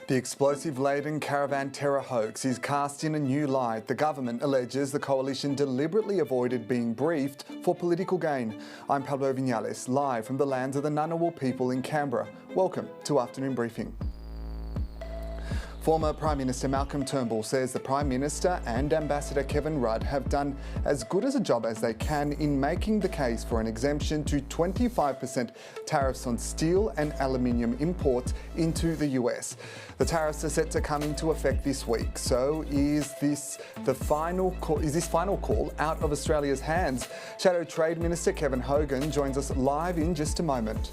The explosive-laden caravan terror hoax is cast in a new light. The government alleges the coalition deliberately avoided being briefed for political gain. I'm Pablo Viñales, live from the lands of the Ngunnawal people in Canberra. Welcome to Afternoon Briefing. Former Prime Minister Malcolm Turnbull says the Prime Minister and Ambassador Kevin Rudd have done as good as a job as they can in making the case for an exemption to 25% tariffs on steel and aluminium imports into the US. The tariffs are set to come into effect this week. So is this final call out of Australia's hands? Shadow Trade Minister Kevin Hogan joins us live in just a moment.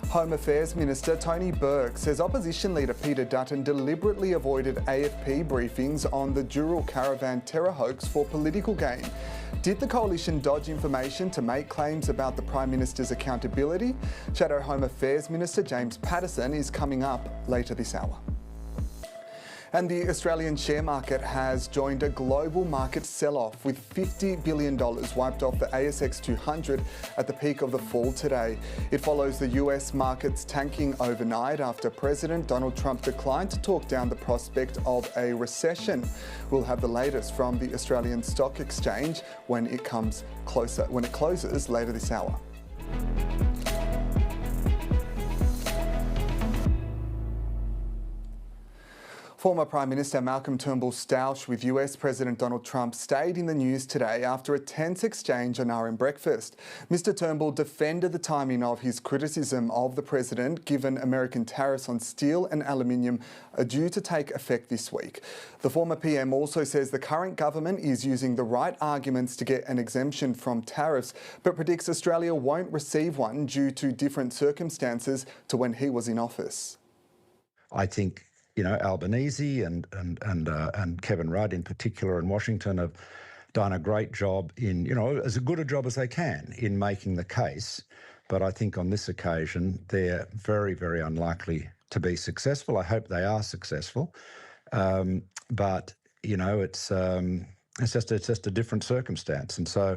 Home Affairs Minister Tony Burke says opposition leader Peter Dutton deliberately avoided AFP briefings on the Dural caravan terror hoax for political gain. Did the coalition dodge information to make claims about the Prime Minister's accountability? Shadow Home Affairs Minister James Patterson is coming up later this hour. And the Australian share market has joined a global market sell-off with $50 billion wiped off the ASX 200 at the peak of the fall today. It follows the US markets tanking overnight after President Donald Trump declined to talk down the prospect of a recession. We'll have the latest from the Australian Stock Exchange when it closes later this hour. Former Prime Minister Malcolm Turnbull's stoush with US President Donald Trump stayed in the news today after a tense exchange on RM Breakfast. Mr Turnbull defended the timing of his criticism of the president, given American tariffs on steel and aluminium are due to take effect this week. The former PM also says the current government is using the right arguments to get an exemption from tariffs, but predicts Australia won't receive one due to different circumstances to when he was in office. I think Albanese and Kevin Rudd in particular in Washington have done a great job in, as good a job as they can in making the case. But I think on this occasion, they're very, very unlikely to be successful. I hope they are successful. But it's just a different circumstance. And so,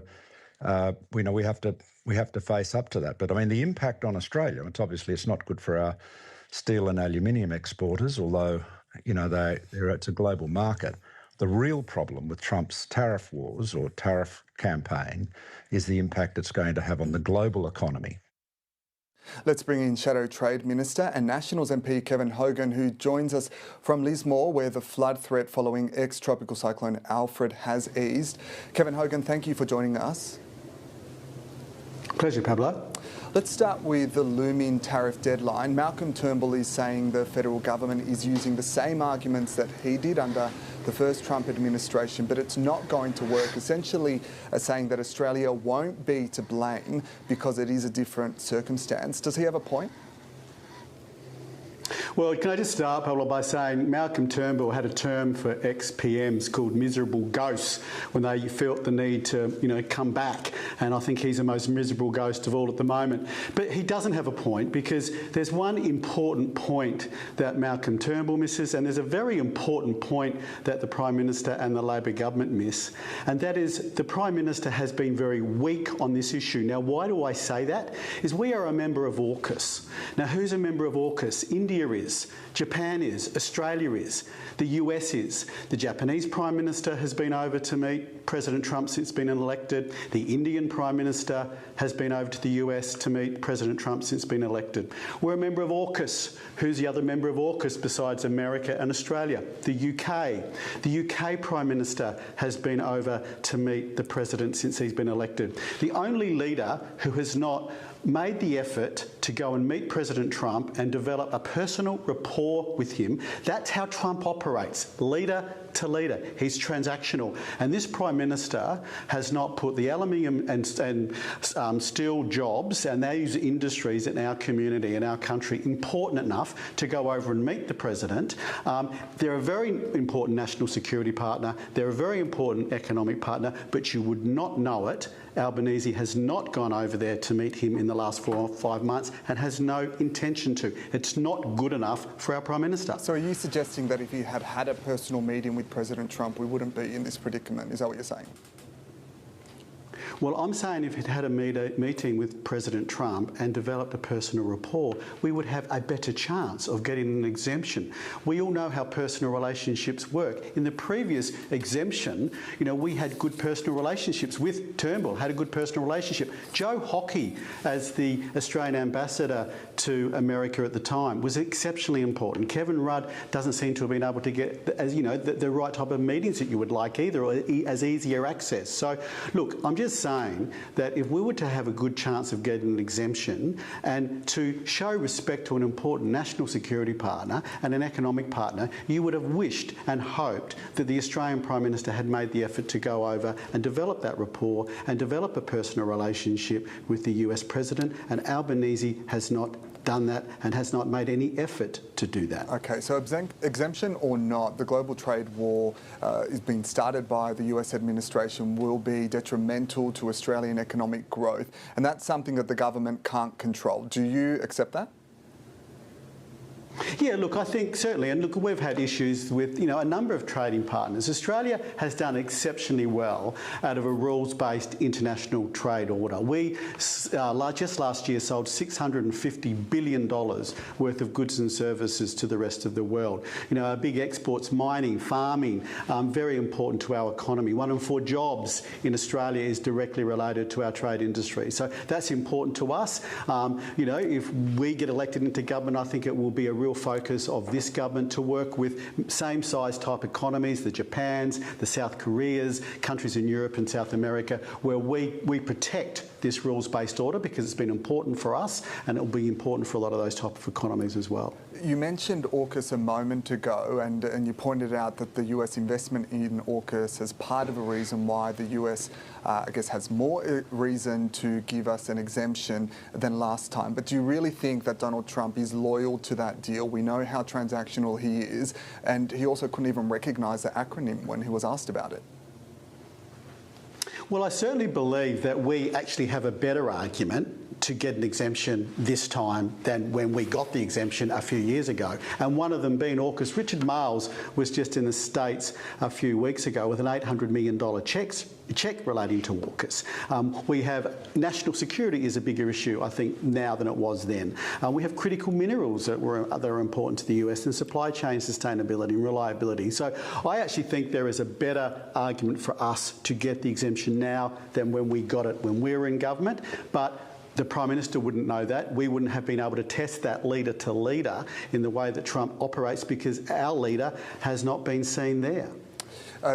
we have to face up to that. But I mean, the impact on Australia, it's not good for our steel and aluminium exporters, although, it's a global market. The real problem with Trump's tariff wars or tariff campaign is the impact it's going to have on the global economy. Let's bring in Shadow Trade Minister and Nationals MP Kevin Hogan, who joins us from Lismore, where the flood threat following ex-tropical cyclone Alfred has eased. Kevin Hogan, thank you for joining us. Pleasure, Pablo. Let's start with the looming tariff deadline. Malcolm Turnbull is saying the federal government is using the same arguments that he did under the first Trump administration, but it's not going to work, essentially saying that Australia won't be to blame because it is a different circumstance. Does he have a point? Well, can I just start, Pablo, by saying Malcolm Turnbull had a term for ex-PMs called miserable ghosts when they felt the need to, come back. And I think he's the most miserable ghost of all at the moment. But he doesn't have a point because there's one important point that Malcolm Turnbull misses, and there's a very important point that the Prime Minister and the Labor government miss. And that is the Prime Minister has been very weak on this issue. Now, why do I say that? Is we are a member of AUKUS. Now, who's a member of AUKUS? India is, Japan is, Australia is, the US is. The Japanese Prime Minister has been over to meet President Trump since being elected. The Indian Prime Minister has been over to the US to meet President Trump since being elected. We're a member of AUKUS. Who's the other member of AUKUS besides America and Australia? The UK. The UK Prime Minister has been over to meet the President since he's been elected. The only leader who has not made the effort to go and meet President Trump and develop a personal rapport with him. That's how Trump operates, leader to leader. He's transactional. And this Prime Minister has not put the aluminium and steel jobs and those industries in our community, in our country, important enough to go over and meet the President. They're a very important national security partner. They're a very important economic partner, but you would not know it. Albanese has not gone over there to meet him in the last 4 or 5 months and has no intention to. It's not good enough for our Prime Minister. So are you suggesting that if he had had a personal meeting with President Trump, we wouldn't be in this predicament? Is that what you're saying? Well, I'm saying if it had a meeting with President Trump and developed a personal rapport, we would have a better chance of getting an exemption. We all know how personal relationships work. In the previous exemption, we had good personal relationships with Turnbull, had a good personal relationship. Joe Hockey, as the Australian ambassador to America at the time, was exceptionally important. Kevin Rudd doesn't seem to have been able to get, the right type of meetings that you would like either, or as easier access. So, look, I'm just saying that if we were to have a good chance of getting an exemption and to show respect to an important national security partner and an economic partner, you would have wished and hoped that the Australian Prime Minister had made the effort to go over and develop that rapport and develop a personal relationship with the US President, and Albanese has not done that and has not made any effort to do that. Okay, so exemption or not, the global trade war is being started by the US administration will be detrimental to Australian economic growth, and that's something that the government can't control. Do you accept that? Yeah, look, I think certainly, and look, we've had issues with, a number of trading partners. Australia has done exceptionally well out of a rules-based international trade order. We just last year sold $650 billion worth of goods and services to the rest of the world. Our big exports, mining, farming, very important to our economy. 1 in 4 jobs in Australia is directly related to our trade industry. So that's important to us. If we get elected into government, I think it will be a real focus of this government to work with same-size type economies, the Japans, the South Koreas, countries in Europe and South America, where we protect this rules-based order because it's been important for us and it will be important for a lot of those type of economies as well. You mentioned AUKUS a moment ago and you pointed out that the US investment in AUKUS is part of a reason why the US, has more reason to give us an exemption than last time. But do you really think that Donald Trump is loyal to that deal? We know how transactional he is, and he also couldn't even recognise the acronym when he was asked about it. Well, I certainly believe that we actually have a better argument to get an exemption this time than when we got the exemption a few years ago. And one of them being AUKUS. Richard Marles was just in the States a few weeks ago with an $800 million check relating to AUKUS. We have national security is a bigger issue, I think, now than it was then. We have critical minerals that are important to the US, and supply chain sustainability and reliability. So I actually think there is a better argument for us to get the exemption now than when we got it when we were in government. But the Prime Minister wouldn't know that. We wouldn't have been able to test that leader to leader in the way that Trump operates because our leader has not been seen there.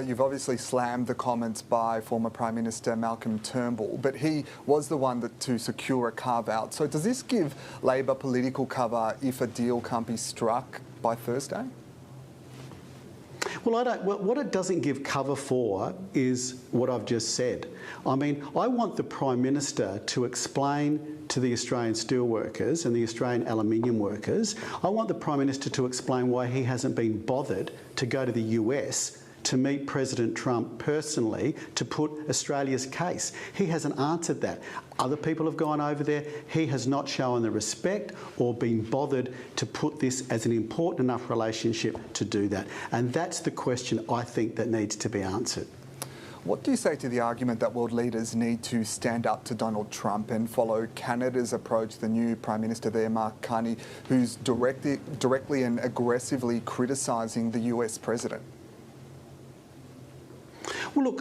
You've obviously slammed the comments by former Prime Minister Malcolm Turnbull, but he was the one to secure a carve-out. So does this give Labor political cover if a deal can't be struck by Thursday? Well, what it doesn't give cover for is what I've just said. I mean, I want the Prime Minister to explain to the Australian steelworkers and the Australian aluminium workers, I want the Prime Minister to explain why he hasn't been bothered to go to the US to meet President Trump personally to put Australia's case. He hasn't answered that. Other people have gone over there. He has not shown the respect or been bothered to put this as an important enough relationship to do that. And that's the question I think that needs to be answered. What do you say to the argument that world leaders need to stand up to Donald Trump and follow Canada's approach, the new Prime Minister there, Mark Carney, who's directly and aggressively criticising the US President? Well, look,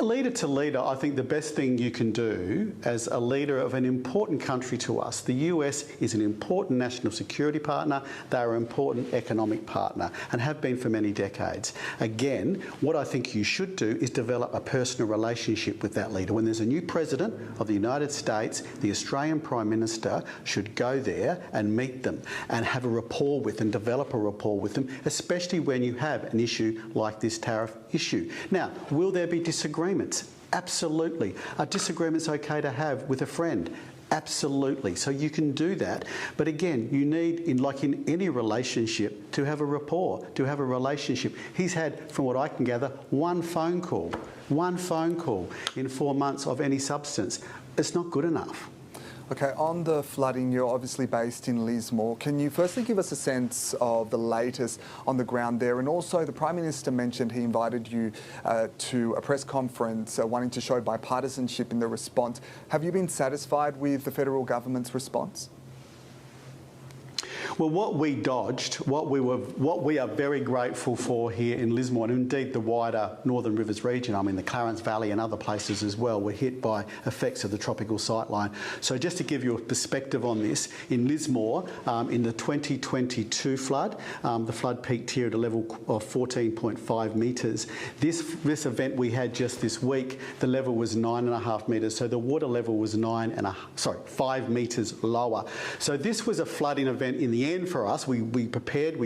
leader to leader, I think the best thing you can do as a leader of an important country to us, the US is an important national security partner, they're an important economic partner and have been for many decades. Again, what I think you should do is develop a personal relationship with that leader. When there's a new President of the United States, the Australian Prime Minister should go there and meet them and have a rapport with them, develop a rapport with them, especially when you have an issue like this tariff issue. Now, will there be disagreements? Absolutely. Are disagreements okay to have with a friend? Absolutely. So you can do that. But again, you need, like in any relationship, to have a rapport, to have a relationship. He's had, from what I can gather, one phone call in 4 months of any substance. It's not good enough. Okay, on the flooding, you're obviously based in Lismore. Can you firstly give us a sense of the latest on the ground there? And also, the Prime Minister mentioned he invited you to a press conference wanting to show bipartisanship in the response. Have you been satisfied with the federal government's response? Well, what we dodged, what we are very grateful for here in Lismore, and indeed the wider Northern Rivers region, I mean the Clarence Valley and other places as well, were hit by effects of the tropical cyclone. So just to give you a perspective on this, in Lismore, in the 2022 flood, the flood peaked here at a level of 14.5 metres. This event we had just this week, the level was 9.5 metres, so the water level was 5 metres lower. So this was a flooding event in the end for us. We prepared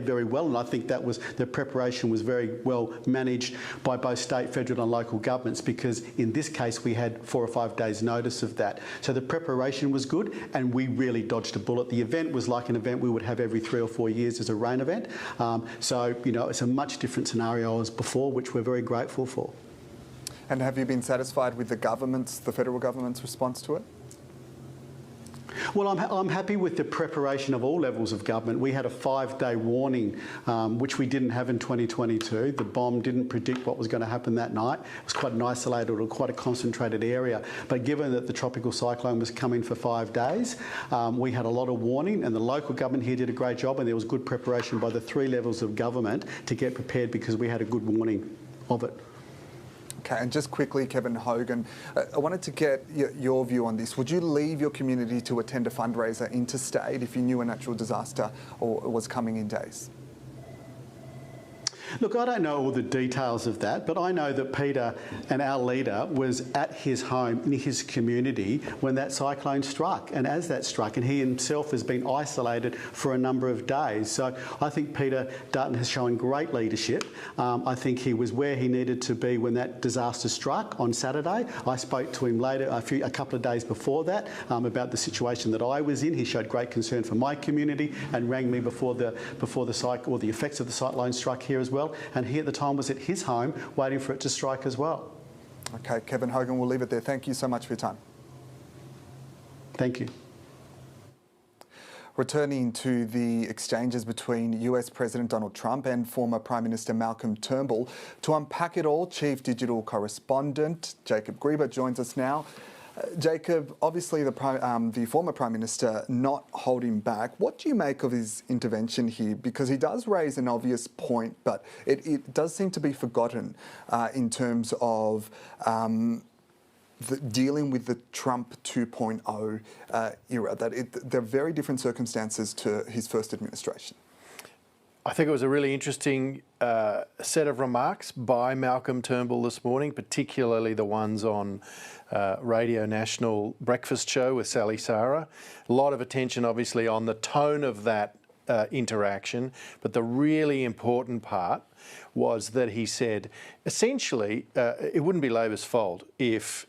very well, and I think that was the preparation was very well managed by both state, federal and local governments, because in this case we had 4 or 5 days notice of that. So the preparation was good and we really dodged a bullet. The event was like an event we would have every 3 or 4 years as a rain event. So, you know, it's a much different scenario as before, which we're very grateful for. And have you been satisfied with the federal government's response to it? Well, I'm happy with the preparation of all levels of government. We had a 5-day warning, which we didn't have in 2022. The bomb didn't predict what was going to happen that night. It was quite an isolated or quite a concentrated area. But given that the tropical cyclone was coming for 5 days, we had a lot of warning, and the local government here did a great job, and there was good preparation by the 3 levels of government to get prepared because we had a good warning of it. Okay, and just quickly, Kevin Hogan, I wanted to get your view on this. Would you leave your community to attend a fundraiser interstate if you knew a natural disaster was coming in days? Look, I don't know all the details of that, but I know that Peter and our leader was at his home in his community when that cyclone struck, and as that struck, and he himself has been isolated for a number of days. So I think Peter Dutton has shown great leadership. I think he was where he needed to be when that disaster struck on Saturday. I spoke to him later, a couple of days before that, about the situation that I was in. He showed great concern for my community and rang me before the effects of the cyclone struck here as well. And he at the time was at his home waiting for it to strike as well. Okay, Kevin Hogan, we'll leave it there. Thank you so much for your time. Thank you. Returning to the exchanges between US President Donald Trump and former Prime Minister Malcolm Turnbull, to unpack it all, Chief Digital Correspondent Jacob Grieber joins us now. Jacob, obviously the former Prime Minister not holding back. What do you make of his intervention here? Because he does raise an obvious point, but it does seem to be forgotten in terms of dealing with the Trump 2.0 era, that they're very different circumstances to his first administration. I think it was a really interesting set of remarks by Malcolm Turnbull this morning, particularly the ones on Radio National breakfast show with Sally Sara. A lot of attention, obviously, on the tone of that interaction, but the really important part was that he said, essentially, it wouldn't be Labor's fault if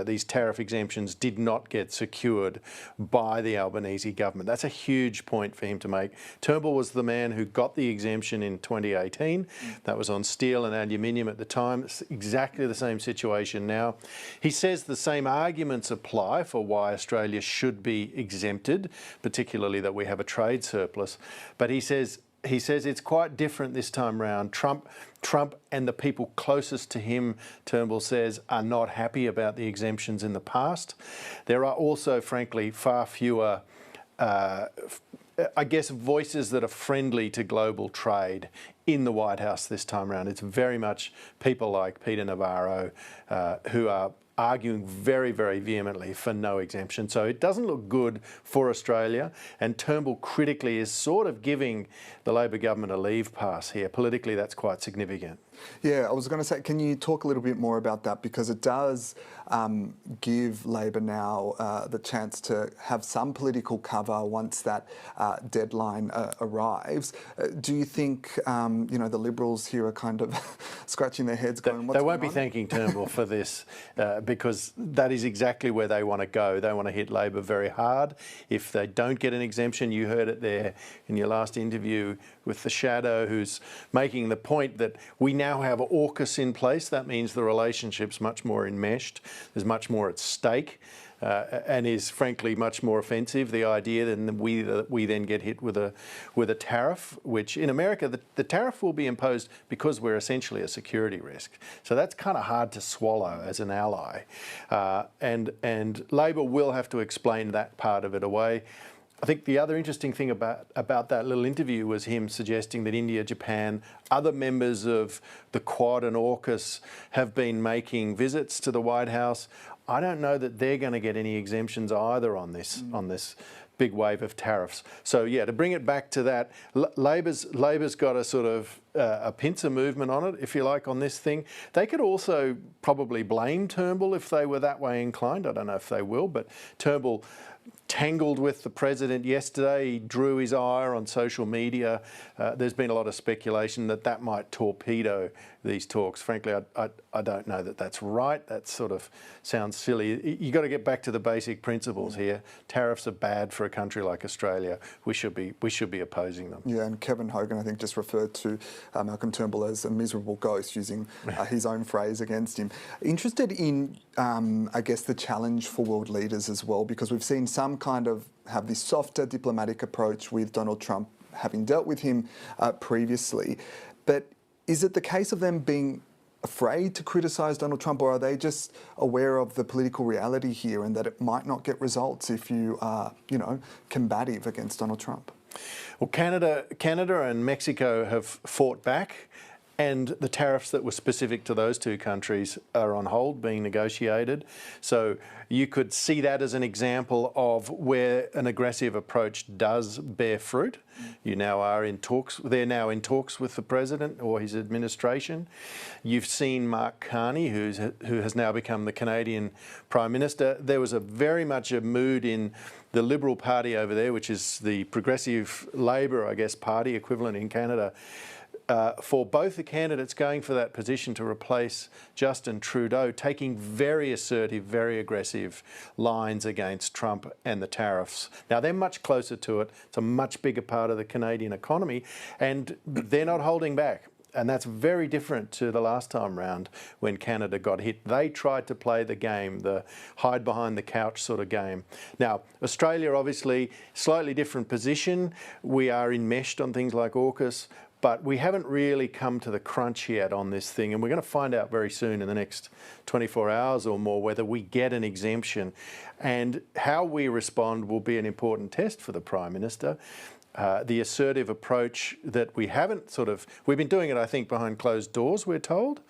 these tariff exemptions did not get secured by the Albanese government. That's a huge point for him to make. Turnbull was the man who got the exemption in 2018. That was on steel and aluminium at the time. It's exactly the same situation now. He says the same arguments apply for why Australia should be exempted, particularly that we have a trade surplus. But he says it's quite different this time round. Trump and the people closest to him, Turnbull says, are not happy about the exemptions in the past. There are also, frankly, far fewer, voices that are friendly to global trade in the White House this time around. It's very much people like Peter Navarro who are arguing very, very vehemently for no exemption. So it doesn't look good for Australia, and Turnbull critically is sort of giving the Labor government a leave pass here. Politically, that's quite significant. Yeah, I was going to say, can you talk a little bit more about that? Because it does give Labor now the chance to have some political cover once that deadline arrives. Do you think, the Liberals here are kind of scratching their heads going, what's They won't going be on? thanking Turnbull for this because that is exactly where they want to go. They want to hit Labor very hard. If they don't get an exemption, you heard it there in your last interview with the Shadow, who's making the point that we now have AUKUS in place. That means the relationship's much more enmeshed. There's much more at stake. and is frankly much more offensive. The idea that we then get hit with a tariff, which in America the tariff will be imposed because we're essentially a security risk. So that's kind of hard to swallow as an ally, and Labor will have to explain that part of it away. I think the other interesting thing about that little interview was him suggesting that India, Japan, other members of the Quad and AUKUS have been making visits to the White House. I don't know that they're going to get any exemptions either on this big wave of tariffs. So yeah, to bring it back to that, Labor's got a sort of a pincer movement on it, if you like, on this thing. They could also probably blame Turnbull if they were that way inclined. I don't know if they will, but Turnbull tangled with the president yesterday. He drew his ire on social media. There's been a lot of speculation that might torpedo these talks. Frankly, I don't know that that's right. That sort of sounds silly. You've got to get back to the basic principles here. Tariffs are bad for a country like Australia. We should be opposing them. Yeah, and Kevin Hogan, I think, just referred to Malcolm Turnbull as a miserable ghost, using his own phrase against him. Interested in, I guess, the challenge for world leaders as well, because we've seen some kind of have this softer diplomatic approach with Donald Trump, having dealt with him previously. But is it the case of them being afraid to criticise Donald Trump, or are they just aware of the political reality here and that it might not get results if you are, combative against Donald Trump? Well, Canada and Mexico have fought back, and the tariffs that were specific to those two countries are on hold, being negotiated. So you could see that as an example of where an aggressive approach does bear fruit. You now are in talks. They're now in talks with the president or his administration. You've seen Mark Carney, who has now become the Canadian Prime Minister. There was very much a mood in the Liberal Party over there, which is the Progressive Labor, I guess, party equivalent in Canada, for both the candidates going for that position to replace Justin Trudeau, taking very assertive, very aggressive lines against Trump and the tariffs. Now, they're much closer to it. It's a much bigger part of the Canadian economy, and they're not holding back. And that's very different to the last time round when Canada got hit. They tried to play the game, the hide behind the couch sort of game. Now, Australia, obviously, slightly different position. We are enmeshed on things like AUKUS, but we haven't really come to the crunch yet on this thing, and we're going to find out very soon in the next 24 hours or more whether we get an exemption. And how we respond will be an important test for the Prime Minister. The assertive approach that we've been doing it, I think, behind closed doors, we're told,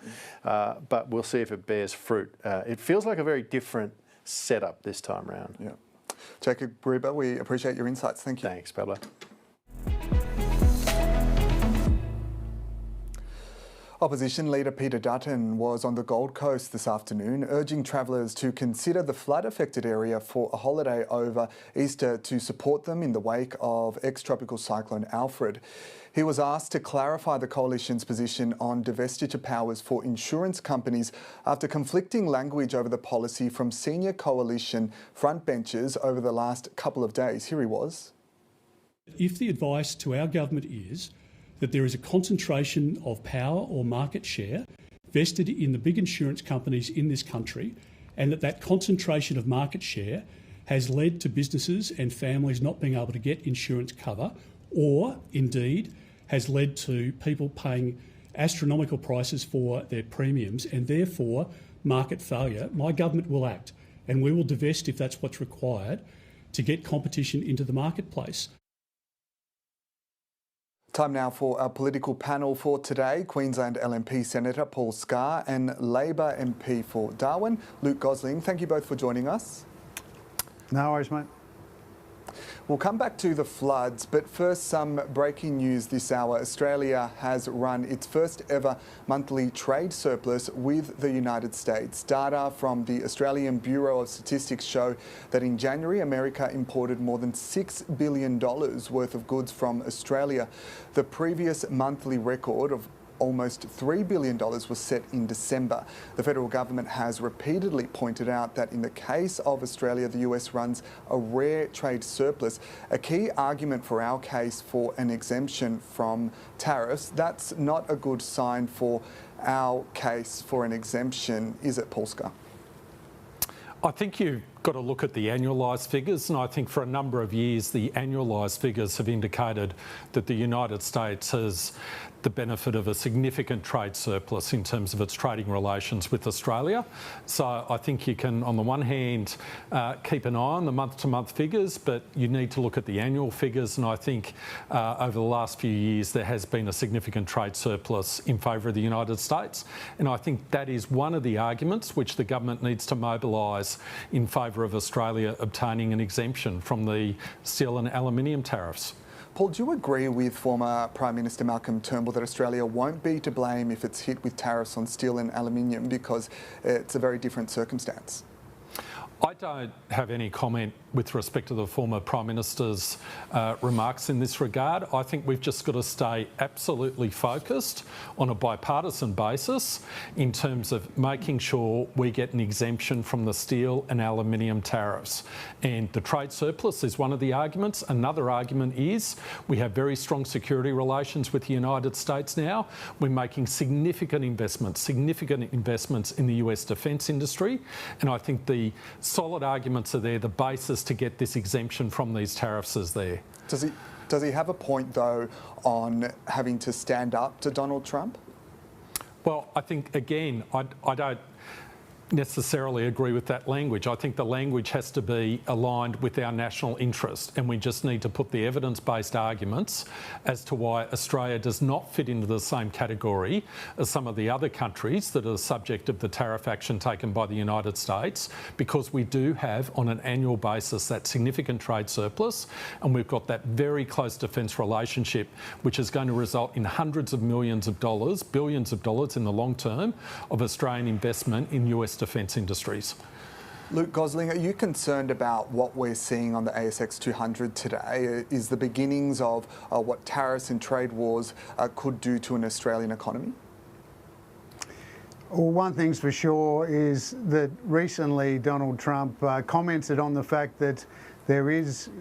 but we'll see if it bears fruit. It feels like a very different setup this time round. Yeah. Jacob Gruber, we appreciate your insights. Thank you. Thanks, Pablo. Opposition leader Peter Dutton was on the Gold Coast this afternoon, urging travellers to consider the flood-affected area for a holiday over Easter to support them in the wake of ex-tropical cyclone Alfred. He was asked to clarify the coalition's position on divestiture powers for insurance companies after conflicting language over the policy from senior coalition frontbenchers over the last couple of days. Here he was. If the advice to our government is that there is a concentration of power or market share vested in the big insurance companies in this country, and that concentration of market share has led to businesses and families not being able to get insurance cover, or indeed has led to people paying astronomical prices for their premiums and therefore market failure, my government will act, and we will divest if that's what's required to get competition into the marketplace. Time now for our political panel for today. Queensland LNP Senator Paul Scarr and Labor MP for Darwin, Luke Gosling. Thank you both for joining us. No worries, mate. We'll come back to the floods, but first some breaking news this hour. Australia has run its first ever monthly trade surplus with the United States. Data from the Australian Bureau of Statistics show that in January, America imported more than $6 billion worth of goods from Australia. The previous monthly record of almost $3 billion was set in December. The federal government has repeatedly pointed out that in the case of Australia, the US runs a rare trade surplus. A key argument for our case for an exemption from tariffs, that's not a good sign for our case for an exemption, is it, Paul Scarr? I think you've got to look at the annualised figures, and I think for a number of years the annualised figures have indicated that the United States has the benefit of a significant trade surplus in terms of its trading relations with Australia. So I think you can, on the one hand, keep an eye on the month-to-month figures, but you need to look at the annual figures, and I think over the last few years there has been a significant trade surplus in favour of the United States, and I think that is one of the arguments which the government needs to mobilise in favour of Australia obtaining an exemption from the steel and aluminium tariffs. Paul, do you agree with former Prime Minister Malcolm Turnbull that Australia won't be to blame if it's hit with tariffs on steel and aluminium because it's a very different circumstance? I don't have any comment with respect to the former Prime Minister's remarks in this regard. I think we've just got to stay absolutely focused on a bipartisan basis in terms of making sure we get an exemption from the steel and aluminium tariffs. And the trade surplus is one of the arguments. Another argument is we have very strong security relations with the United States now. We're making significant investments in the US defence industry. And I think the solid arguments are there, the basis to get this exemption from these tariffs is there. Does he have a point, though, on having to stand up to Donald Trump? Well, I think, again, I don't necessarily agree with that language. I think the language has to be aligned with our national interest, and we just need to put the evidence-based arguments as to why Australia does not fit into the same category as some of the other countries that are the subject of the tariff action taken by the United States, because we do have on an annual basis that significant trade surplus, and we've got that very close defence relationship which is going to result in hundreds of millions of dollars, billions of dollars in the long term of Australian investment in US defence industries. Luke Gosling, are you concerned about what we're seeing on the ASX 200 today? Is the beginnings of what tariffs and trade wars could do to an Australian economy? Well, one thing's for sure is that recently Donald Trump commented on the fact that there is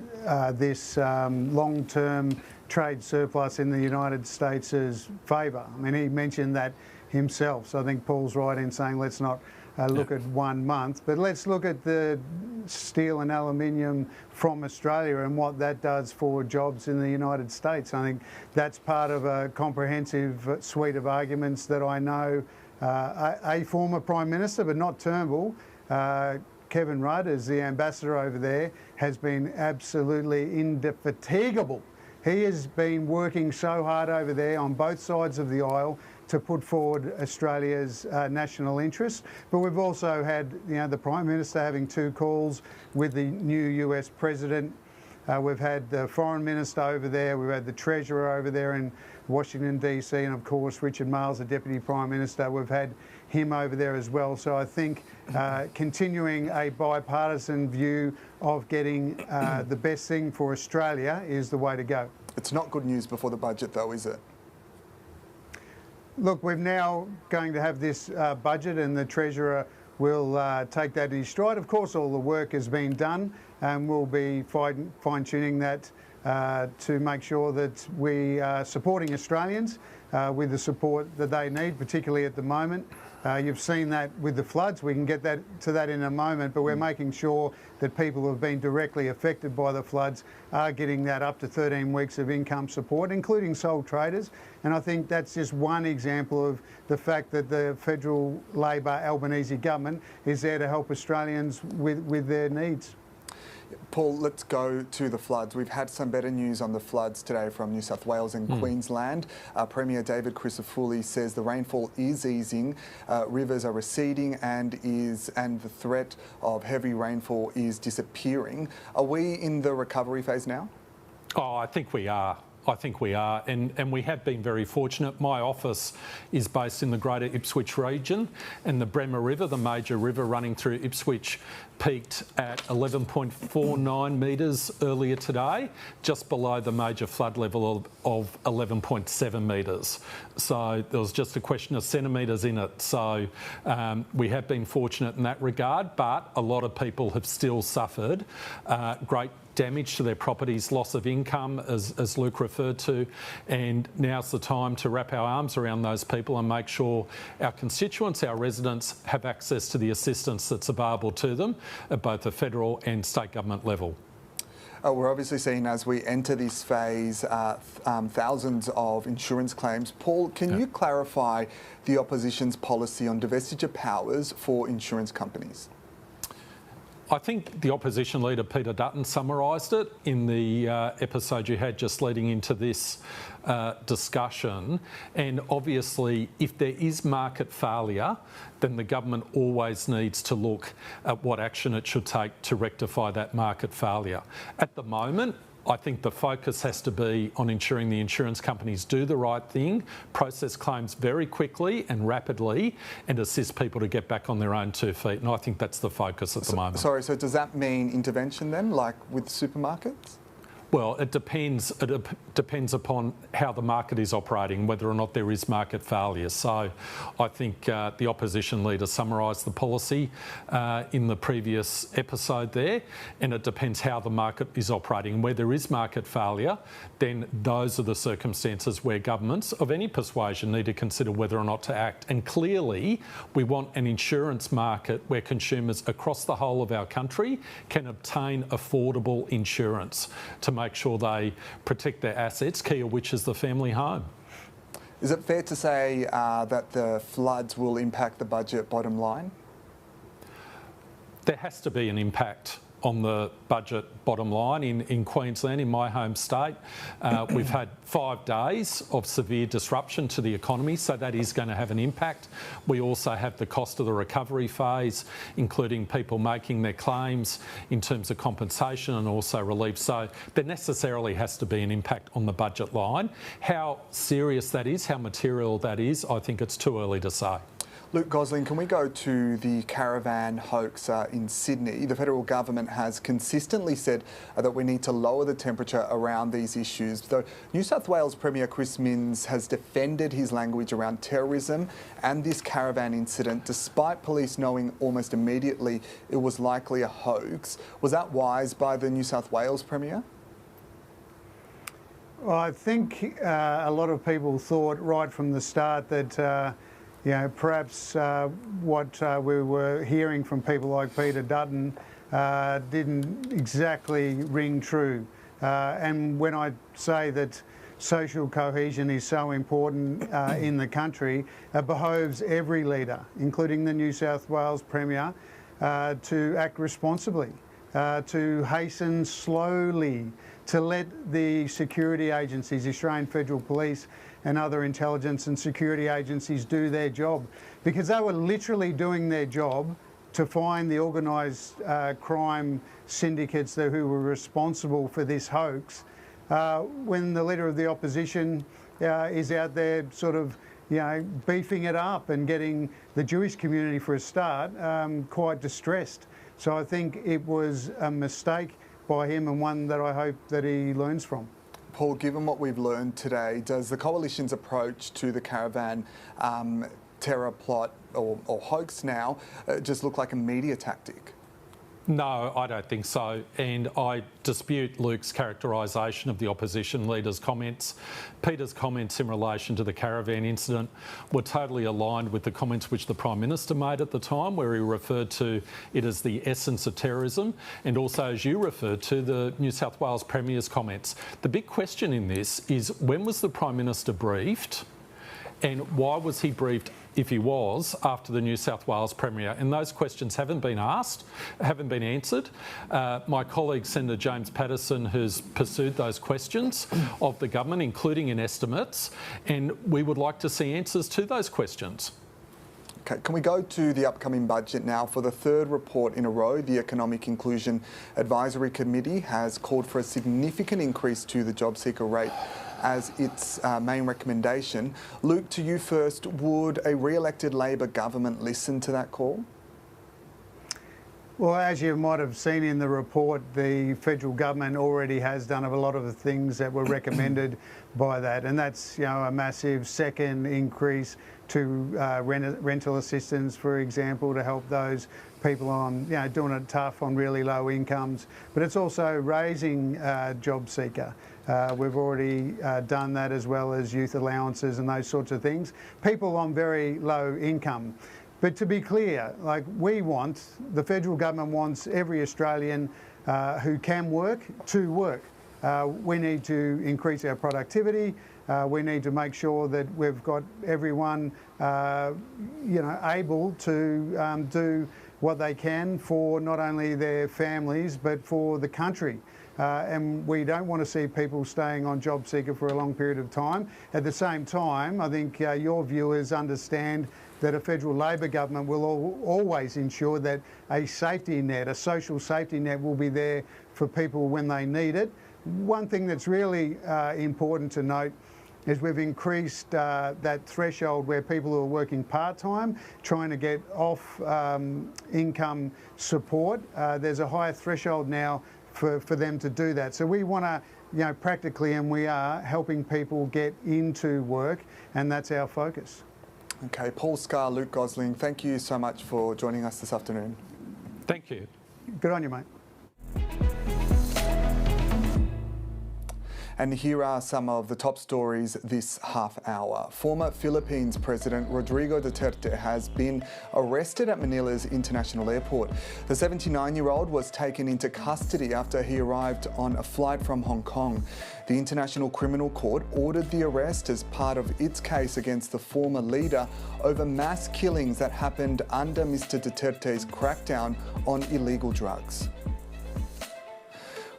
this long-term trade surplus in the United States' favour. I mean, he mentioned that himself. So I think Paul's right in saying let's not look at 1 month, but let's look at the steel and aluminium from Australia and what that does for jobs in the United States. I think that's part of a comprehensive suite of arguments that I know a former Prime Minister, but not Turnbull, Kevin Rudd, as the ambassador over there, has been absolutely indefatigable. He has been working so hard over there on both sides of the aisle to put forward Australia's national interests. But we've also had, the Prime Minister having 2 calls with the new US President. We've had the Foreign Minister over there. We've had the Treasurer over there in Washington, DC, and of course Richard Marles, the Deputy Prime Minister. We've had him over there as well. So I think continuing a bipartisan view of getting the best thing for Australia is the way to go. It's not good news before the budget, though, is it? Look, we're now going to have this budget, and the Treasurer will take that in his stride. Of course, all the work has been done, and we'll be fine-tuning that to make sure that we are supporting Australians with the support that they need, particularly at the moment. You've seen that with the floods. We can get to that in a moment, but we're making sure that people who have been directly affected by the floods are getting that up to 13 weeks of income support, including sole traders. And I think that's just one example of the fact that the federal Labor Albanese government is there to help Australians with their needs. Paul, let's go to the floods. We've had some better news on the floods today from New South Wales and Queensland. Premier David Crisafulli says the rainfall is easing, rivers are receding, and the threat of heavy rainfall is disappearing. Are we in the recovery phase now? Oh, I think we are. And we have been very fortunate. My office is based in the greater Ipswich region, and the Bremer River, the major river running through Ipswich, peaked at 11.49 metres earlier today, just below the major flood level of 11.7 metres. So there was just a question of centimetres in it. So we have been fortunate in that regard, but a lot of people have still suffered great damage to their properties, loss of income, as Luke referred to, and now's the time to wrap our arms around those people and make sure our constituents, our residents, have access to the assistance that's available to them at both the federal and state government level. We're obviously seeing as we enter this phase thousands of insurance claims. Paul, can you clarify the opposition's policy on divestiture powers for insurance companies? I think the opposition leader Peter Dutton summarised it in the episode you had just leading into this discussion. And obviously, if there is market failure, then the government always needs to look at what action it should take to rectify that market failure. At the moment, I think the focus has to be on ensuring the insurance companies do the right thing, process claims very quickly and rapidly, and assist people to get back on their own 2 feet. And I think that's the focus at the moment. Sorry, so does that mean intervention then, like with supermarkets? Well, it depends. It depends upon how the market is operating, whether or not there is market failure. So I think the opposition leader summarised the policy in the previous episode there, and it depends how the market is operating. Where there is market failure, then those are the circumstances where governments of any persuasion need to consider whether or not to act. And clearly, we want an insurance market where consumers across the whole of our country can obtain affordable insurance to make sure they protect their assets, key of which is the family home. Is it fair to say that the floods will impact the budget bottom line? There has to be an impact on the budget bottom line in Queensland, in my home state. We've had 5 days of severe disruption to the economy, so that is going to have an impact. We also have the cost of the recovery phase, including people making their claims in terms of compensation and also relief. So there necessarily has to be an impact on the budget line. How serious that is, how material that is, I think it's too early to say. Luke Gosling, can we go to the caravan hoax in Sydney? The federal government has consistently said that we need to lower the temperature around these issues. Though New South Wales Premier Chris Minns has defended his language around terrorism and this caravan incident, despite police knowing almost immediately it was likely a hoax. Was that wise by the New South Wales Premier? Well, I think a lot of people thought right from the start that perhaps what we were hearing from people like Peter Dutton didn't exactly ring true. And when I say that social cohesion is so important in the country, it behoves every leader, including the New South Wales Premier, to act responsibly, to hasten slowly, to let the security agencies, the Australian Federal Police and other intelligence and security agencies do their job, because they were literally doing their job to find the organised crime syndicates who were responsible for this hoax. When the Leader of the Opposition is out there sort of beefing it up and getting the Jewish community, for a start, quite distressed. So I think it was a mistake by him, and one that I hope that he learns from. Paul, given what we've learned today, does the coalition's approach to the caravan terror plot or hoax now just look like a media tactic? No, I don't think so, and I dispute Luke's characterisation of the opposition leader's comments. Peter's comments in relation to the caravan incident were totally aligned with the comments which the Prime Minister made at the time, where he referred to it as the essence of terrorism, and also, as you referred to, the New South Wales Premier's comments. The big question in this is, when was the Prime Minister briefed, and why was he briefed, if he was, after the New South Wales Premier? And those questions haven't been asked, haven't been answered. My colleague, Senator James Patterson, has pursued those questions of the government, including in estimates, and we would like to see answers to those questions. Okay, can we go to the upcoming budget now? For the third report in a row, the Economic Inclusion Advisory Committee has called for a significant increase to the job seeker rate as its main recommendation. Luke, to you first, would a re-elected Labor government listen to that call? Well, as you might have seen in the report, the federal government already has done a lot of the things that were recommended by that, and that's a massive second increase to rental assistance, for example, to help those people on doing it tough on really low incomes. But it's also raising job seeker. We've already done that, as well as youth allowances and those sorts of things. People on very low income. But to be clear, like the federal government wants every Australian who can work to work. We need to increase our productivity. We need to make sure that we've got everyone, able to do what they can for not only their families but for the country. And we don't want to see people staying on job seeker for a long period of time. At the same time, I think your viewers understand that a federal Labor government will always ensure that a safety net, a social safety net, will be there for people when they need it. One thing that's really important to note is we've increased that threshold where people who are working part-time, trying to get off income support. There's a higher threshold now for them to do that. So we want to, practically, and we are, helping people get into work, and that's our focus. Okay, Paul Scarr, Luke Gosling, thank you so much for joining us this afternoon. Thank you. Good on you, mate. And here are some of the top stories this half hour. Former Philippines President Rodrigo Duterte has been arrested at Manila's International Airport. The 79-year-old was taken into custody after he arrived on a flight from Hong Kong. The International Criminal Court ordered the arrest as part of its case against the former leader over mass killings that happened under Mr. Duterte's crackdown on illegal drugs.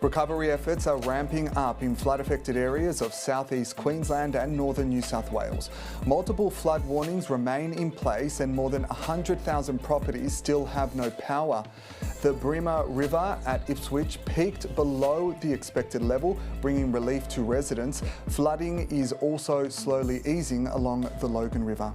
Recovery efforts are ramping up in flood-affected areas of southeast Queensland and northern New South Wales. Multiple flood warnings remain in place and more than 100,000 properties still have no power. The Bremer River at Ipswich peaked below the expected level, bringing relief to residents. Flooding is also slowly easing along the Logan River.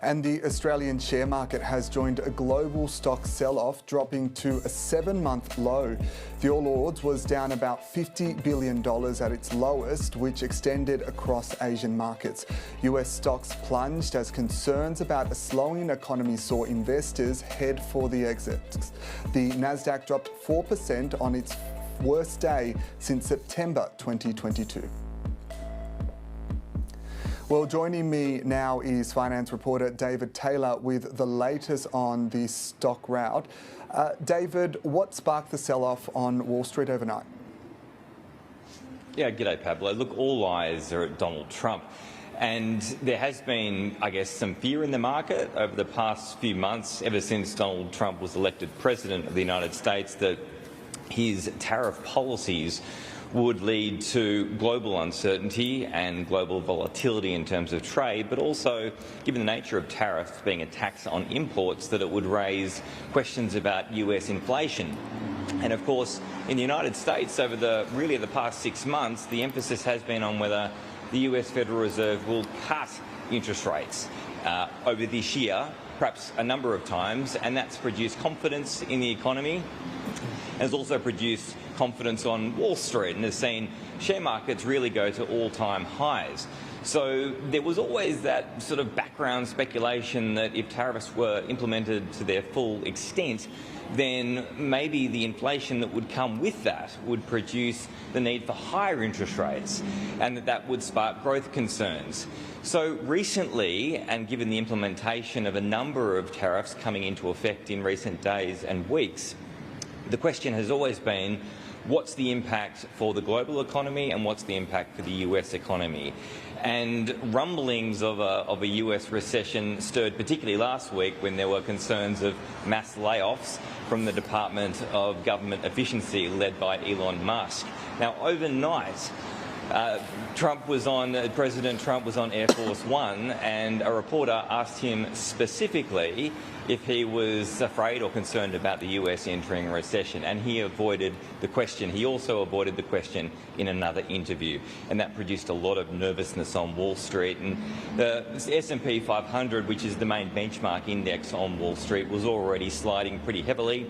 And the Australian share market has joined a global stock sell-off, dropping to a 7-month low. The All Ords was down about $50 billion at its lowest, which extended across Asian markets. US stocks plunged as concerns about a slowing economy saw investors head for the exits. The Nasdaq dropped 4% on its worst day since September 2022. Well, joining me now is finance reporter David Taylor with the latest on the stock rout. David, what sparked the sell-off on Wall Street overnight? Yeah, g'day Pablo. Look, all eyes are at Donald Trump. And there has been, I guess, some fear in the market over the past few months, ever since Donald Trump was elected President of the United States, that his tariff policies would lead to global uncertainty and global volatility in terms of trade, but also, given the nature of tariffs being a tax on imports, that it would raise questions about US inflation. And of course, in the United States, over the past 6 months, the emphasis has been on whether the US Federal Reserve will cut interest rates over this year, perhaps a number of times, and that's produced confidence in the economy. Has also produced confidence on Wall Street and has seen share markets really go to all-time highs. So there was always that sort of background speculation that if tariffs were implemented to their full extent, then maybe the inflation that would come with that would produce the need for higher interest rates, and that would spark growth concerns. So recently, and given the implementation of a number of tariffs coming into effect in recent days and weeks, the question has always been, what's the impact for the global economy and what's the impact for the US economy? And rumblings of a US recession stirred particularly last week when there were concerns of mass layoffs from the Department of Government Efficiency led by Elon Musk. Now, overnight, President Trump was on Air Force One, and a reporter asked him specifically if he was afraid or concerned about the US entering a recession, and he avoided the question. He also avoided the question in another interview, and that produced a lot of nervousness on Wall Street. And the SMP 500, which is the main benchmark index on Wall Street, was already sliding pretty heavily.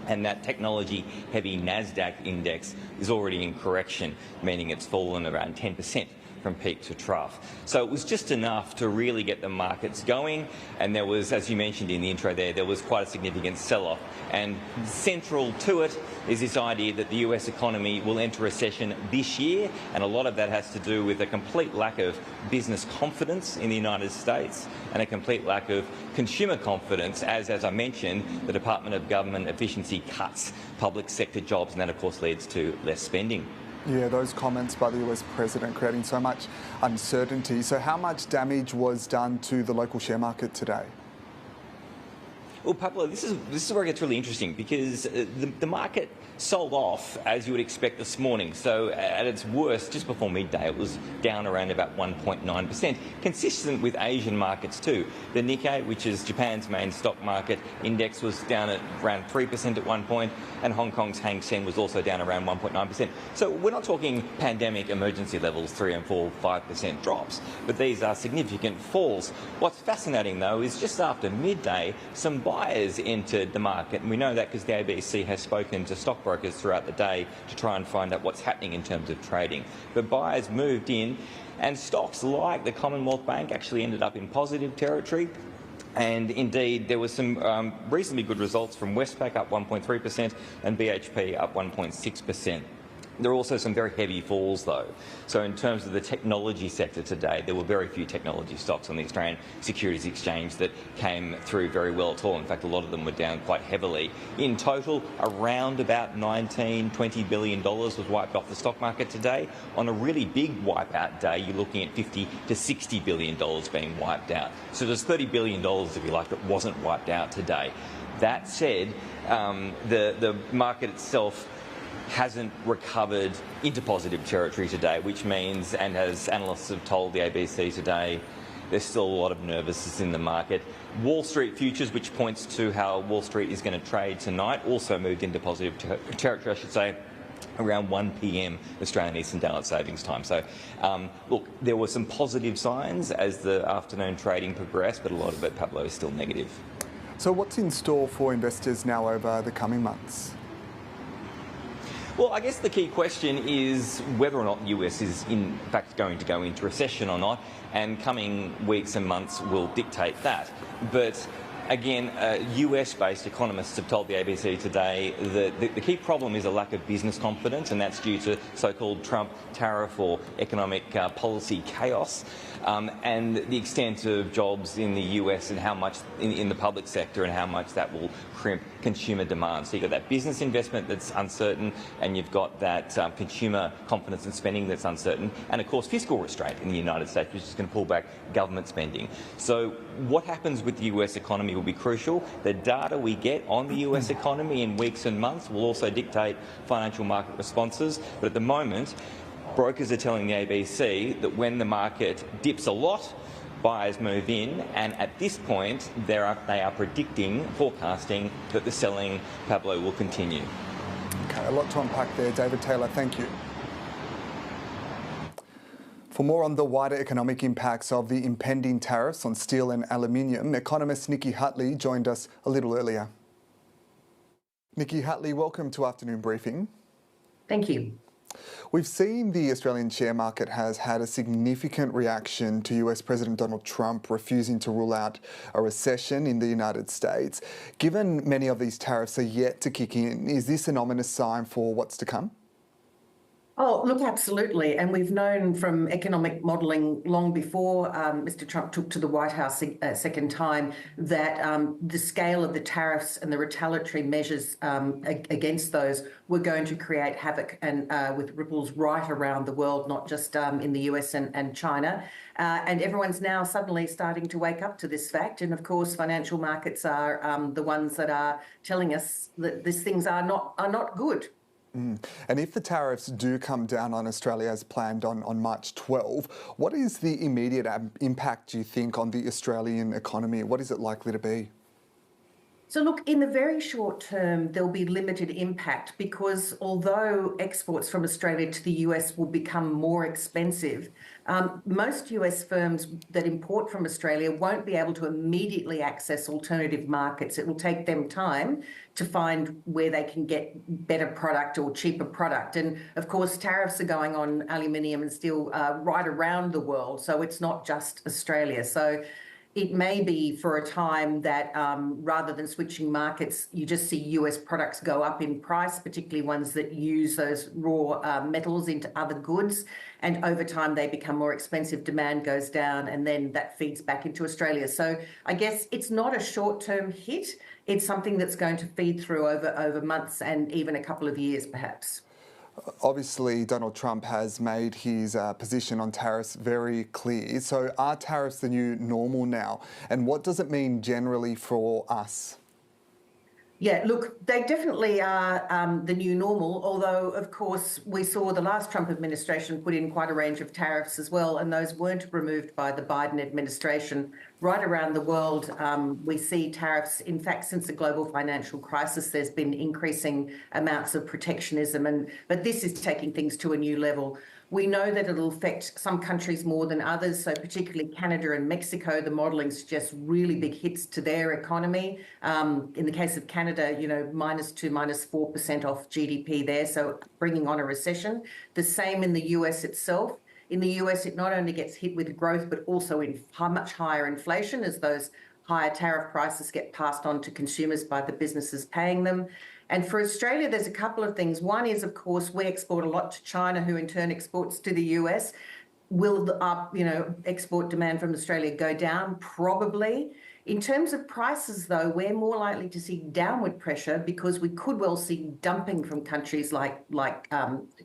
And that technology-heavy Nasdaq index is already in correction, meaning it's fallen around 10% from peak to trough. So it was just enough to really get the markets going, and there was, as you mentioned in the intro there was quite a significant sell-off. And central to it is this idea that the US economy will enter recession this year, and a lot of that has to do with a complete lack of business confidence in the United States and a complete lack of consumer confidence as I mentioned, the Department of Government Efficiency cuts public sector jobs, and that of course leads to less spending. Yeah, those comments by the US president creating so much uncertainty. So how much damage was done to the local share market today? Well, Pablo, this is where it gets really interesting, because the market sold off as you would expect this morning. So at its worst, just before midday, it was down around about 1.9%, consistent with Asian markets too. The Nikkei, which is Japan's main stock market index, was down at around 3% at one point, and Hong Kong's Hang Seng was also down around 1.9%. So we're not talking pandemic emergency levels, 3 and 4, 5% drops, but these are significant falls. What's fascinating though is just after midday, some buyers entered the market, and we know that because the ABC has spoken to stockbrokers throughout the day to try and find out what's happening in terms of trading. But buyers moved in, and stocks like the Commonwealth Bank actually ended up in positive territory. And indeed, there was some reasonably good results from Westpac, up 1.3%, and BHP up 1.6%. There are also some very heavy falls, though. So in terms of the technology sector today, there were very few technology stocks on the Australian Securities Exchange that came through very well at all. In fact, a lot of them were down quite heavily. In total, around about $19–20 billion was wiped off the stock market today. On a really big wipeout day, you're looking at $50–60 billion being wiped out. So there's $30 billion, if you like, that wasn't wiped out today. That said, the market itself hasn't recovered into positive territory today, which means, and as analysts have told the ABC today, there's still a lot of nervousness in the market. Wall Street futures, which points to how Wall Street is going to trade tonight, also moved into positive territory, I should say, around 1 p.m. Australian Eastern Daylight Savings Time. So, look, there were some positive signs as the afternoon trading progressed, but a lot of it, Pablo, is still negative. So what's in store for investors now over the coming months? Well, I guess the key question is whether or not the US is in fact going to go into recession or not, and coming weeks and months will dictate that. But again, US-based economists have told the ABC today that the key problem is a lack of business confidence, and that's due to so-called Trump tariff or economic policy chaos, and the extent of jobs in the US and how much in the public sector and how much that will crimp consumer demand. So you've got that business investment that's uncertain, and you've got that consumer confidence and spending that's uncertain, and of course fiscal restraint in the United States, which is going to pull back government spending. So what happens with the US economy will be crucial. The data we get on the US economy in weeks and months will also dictate financial market responses. But at the moment, brokers are telling the ABC that when the market dips a lot, buyers move in, and at this point they are forecasting that the selling, Pablo, will continue. Okay, a lot to unpack there. David Taylor, thank you. For more on the wider economic impacts of the impending tariffs on steel and aluminium, economist Nikki Hutley joined us a little earlier. Nikki Hutley, welcome to Afternoon Briefing. Thank you. We've seen the Australian share market has had a significant reaction to US President Donald Trump refusing to rule out a recession in the United States. Given many of these tariffs are yet to kick in, is this an ominous sign for what's to come? Oh, look, absolutely. And we've known from economic modelling long before Mr. Trump took to the White House a second time that the scale of the tariffs and the retaliatory measures against those were going to create havoc and with ripples right around the world, not just in the US and China. And everyone's now suddenly starting to wake up to this fact. And of course, financial markets are the ones that are telling us that these things are not good. And if the tariffs do come down on Australia as planned on March 12, what is the immediate impact, do you think, on the Australian economy? What is it likely to be? So look, in the very short term, there'll be limited impact because although exports from Australia to the US will become more expensive, most US firms that import from Australia won't be able to immediately access alternative markets. It will take them time to find where they can get better product or cheaper product. And of course, tariffs are going on aluminium and steel right around the world. So it's not just Australia. So it may be for a time that rather than switching markets, you just see US products go up in price, particularly ones that use those raw metals into other goods. And over time, they become more expensive, demand goes down, and then that feeds back into Australia. So I guess it's not a short-term hit. It's something that's going to feed through over months and even a couple of years, perhaps. Obviously, Donald Trump has made his position on tariffs very clear. So are tariffs the new normal now? And what does it mean generally for us? Yeah, look, they definitely are the new normal, although, of course, we saw the last Trump administration put in quite a range of tariffs as well, and those weren't removed by the Biden administration. Right around the world, we see tariffs. In fact, since the global financial crisis, there's been increasing amounts of protectionism, but this is taking things to a new level. We know that it'll affect some countries more than others, so particularly Canada and Mexico, the modelling suggests really big hits to their economy. In the case of Canada, -2, -4% off GDP there, so bringing on a recession. The same in the US itself. In the US, it not only gets hit with growth, but also in much higher inflation as those higher tariff prices get passed on to consumers by the businesses paying them. And for Australia, there's a couple of things. One is, of course, we export a lot to China, who in turn exports to the US. Will the export demand from Australia go down? Probably. In terms of prices, though, we're more likely to see downward pressure because we could well see dumping from countries like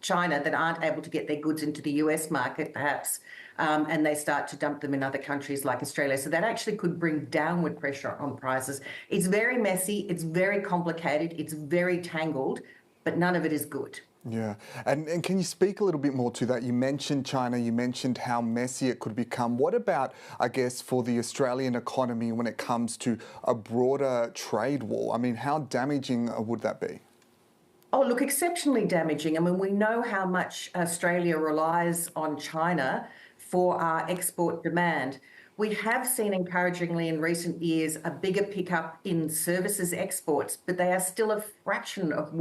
China that aren't able to get their goods into the US market, perhaps, and they start to dump them in other countries like Australia. So that actually could bring downward pressure on prices. It's very messy, it's very complicated, it's very tangled, but none of it is good. Yeah. And can you speak a little bit more to that? You mentioned China, you mentioned how messy it could become. What about, I guess, for the Australian economy when it comes to a broader trade war? I mean, how damaging would that be? Oh, look, exceptionally damaging. I mean, we know how much Australia relies on China for our export demand. We have seen encouragingly in recent years a bigger pickup in services exports, but they are still a fraction of